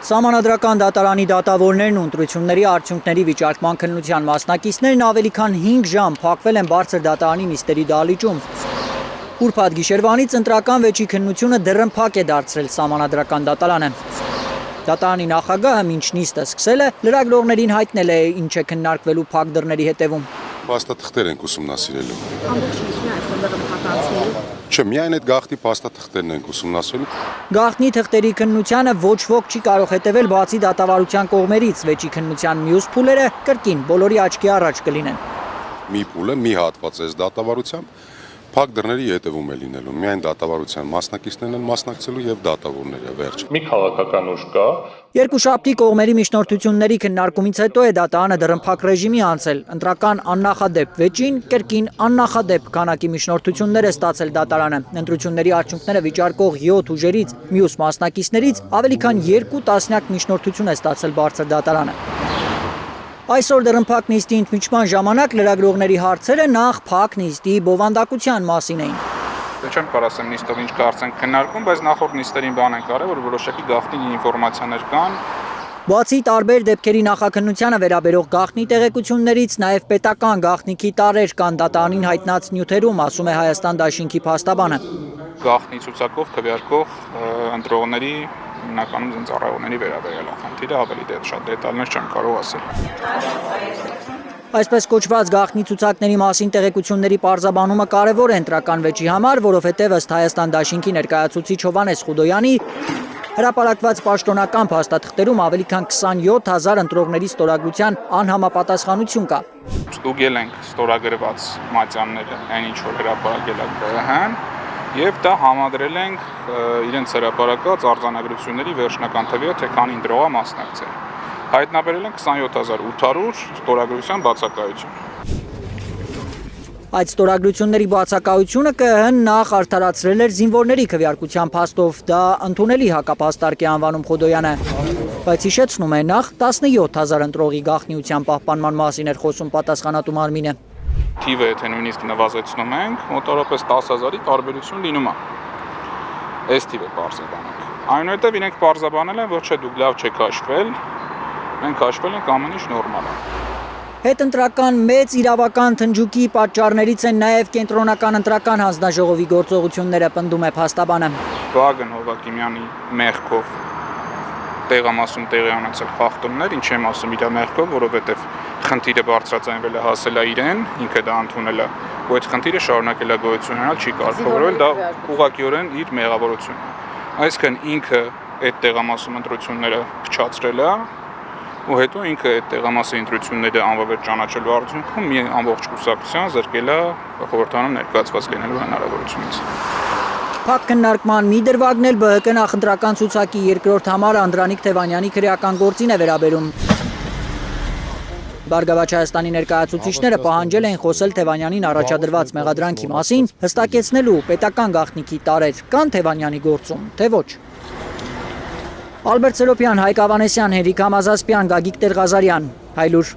Սահմանադրական դատարանի դատավորներն ու ընտրությունների արդյունքների վիճարկման քննության մասնակիցներն ավելի քան 5 ժամ փակվել են բարձր դատարանի նիստերի դահլիճում։ Ուրբաթ գիշերվանից ընտրական վեճի քննությունը դեռ փակ է դարձրել Սահմանադրական դատարանը։ Դատարանի նախագահը մինչ նիստը սկսել է, լրագրողներին հայտնել է ինչ է քննարկվելու փակ դռների հետևում։ Փաստաթղթեր ենք ուսումնասիրելու։ Չէ, միայն այդ գաղտնի փաստաթղթերն ենք ուսումնասիրելու։ Գաղտնի թղթերի քննությանը ոչ ոք չի կարող հետևել բացի դատավարության կողմերից, վեճի քննության մյուս փուլերը կրկին բոլորի աչքի առաջ կլինեն։ Մի փուլը մի հատված է դատավարությամբ փակ դռների հետևում է լինելու։ Միայն դատավարության մասնակիցներն են մասնակցելու եւ դատավորները վերջ։ Մի քաղաքական ուժ կա։ Երկուշաբթի կողմերի միջնորդությունների քննարկումից հետո է դատարանը դռնփակ ռեժիմի անցել։ Ընտրական աննախադեպ վեճին կրկին աննախադեպ քանակի միջնորդություններ է ստացել դատարանը։ Ընտրությունների արդյունքները վիճարկող 7 ուժերից մյուս մասնակիցներից ավելի քան 2 տասնյակ միջնորդություն է ստացել բարձր դատարանը։ Այսօր դռնփակ նիստի ընդմիջման ժամանակ լրագրողների հարցերը նախ փակ նիստի բովանդակության մասին էին։ Չեմ կարող ասեմ նիստով ինչ կարծենք քննարկում, բայց նախորդ նիստերին բան են կարել, որ որոշակի գաղտնի ինֆորմացիաներ կան։ Բացի տարբեր դեպքերի նախաքննությանը վերաբերող գաղտնի տեղեկություններից, նաև պետական գաղտնիքի տարրեր կան դատարանին հայտնած նյութերում, ասում է Հայաստան դաշինքի փաստաբանը։ Գաղտնի ցուցակով քվեարկող ընտրողների հիմնականում ծառայողների վերաբերյալ խնդիրը ավելի շատ դետալներ չեմ կարող ասել։ Այսպես կոչված գաղտնի ցուցակների մասին տեղեկությունների պարզաբանումը կարևոր է ընտրական վեճի համար, որովհետև ըստ Հայաստան դաշինքի ներկայացուցիչ Հովհաննես Խուդոյանի հրապարակված պաշտոնական փաստաթղթերում ավելի քան 27000 ընտրողների ստորագրության անհամապատասխանություն կա։ Ստուգել ենք ստորագրված մատյանները, այն ինչ որ հրապարակել է ԿՀ-ն, եւ դա համադրել ենք իրենց հրապարակած արձանագրությունների վերջնական թվերը, թե քանի ընտրող է մասնակցել։ Հայտնաբերել են 27800 ստորագրության բացակայություն։ Այդ ստորագրությունների բացակայությունը ԿՀ-ն նախ արդարացրել էր զինվորների քվեարկության փաստով, դա ընդունելի հակափաստարկ է անվանում Խոդոյանը, բայց հիշեցնում է նախ 17000 ընտրողի գաղտնիության պահպանման մասին էր խոսում պատասխանատու մարմինը։ Թիվը եթե նույնիսկ նվազեցնում ենք, մոտավորապես 10000-ի տարբերություն լինում է։ Այս թիվը պարզաբանենք։ Այնուհետև իրենք պարզաբանել են, որ չէ, դուք լավ չեք հաշվել, մենք հաշվել ենք ամեն ինչ նորմալ է։ Հետընտրական մեծ իրավական թնջուկի պատճառներից են նաև կենտրոնական ընտրական հանձնաժողովի գործողությունները, պնդում է փաստաբանը։ Վագն Հովակիմյանի մեղքով տեղամասում տեղի ունեցել խախտումներ, ինչ եմ ասում իր մեղքով, որովհետև խնդիրը բարձրացանվել է հասել է իրեն, ինքը դա ընդունել է, ու այդ խնդիրը շարունակել է գոյություն ունենալ, չի կարգավորվել, դա ուղղակիորեն իր մեղավորությունն է։ Այսինքն ինքը այդ տեղամասում ընտրությունները փչացրել է, ու հետո ինքը այդ տեղամասի ընտրությունները անվավեր ճանաչելու արդյունքում մի ամբողջ կուսակցության զրկել է խորհրդանում ներկայացված լինելու հնարավորությունից։ Փակ քննարկման մի դրվագն էլ ԲՀԿ նախընտրական ցուցակի երկրորդ համարը Անդրանիկ Թևանյանի քրեական գործին է վերաբերում։ Բարգավաճ Հայաստանի ներկայացուցիչները պահանջել են խոսել Թևանյանին առաջադրված մեղադրանքի մասին, հստակեցնելու պետական գաղտնիքի տարրեր կան Թևանյանի գործում, թե ոչ։ Ալբերտ Սերոբյան, Հայկ Ավանեսյան, Հենրիկ Համազասպյան, Գագիկ Տեր-Ղազարյան, Հայլուր։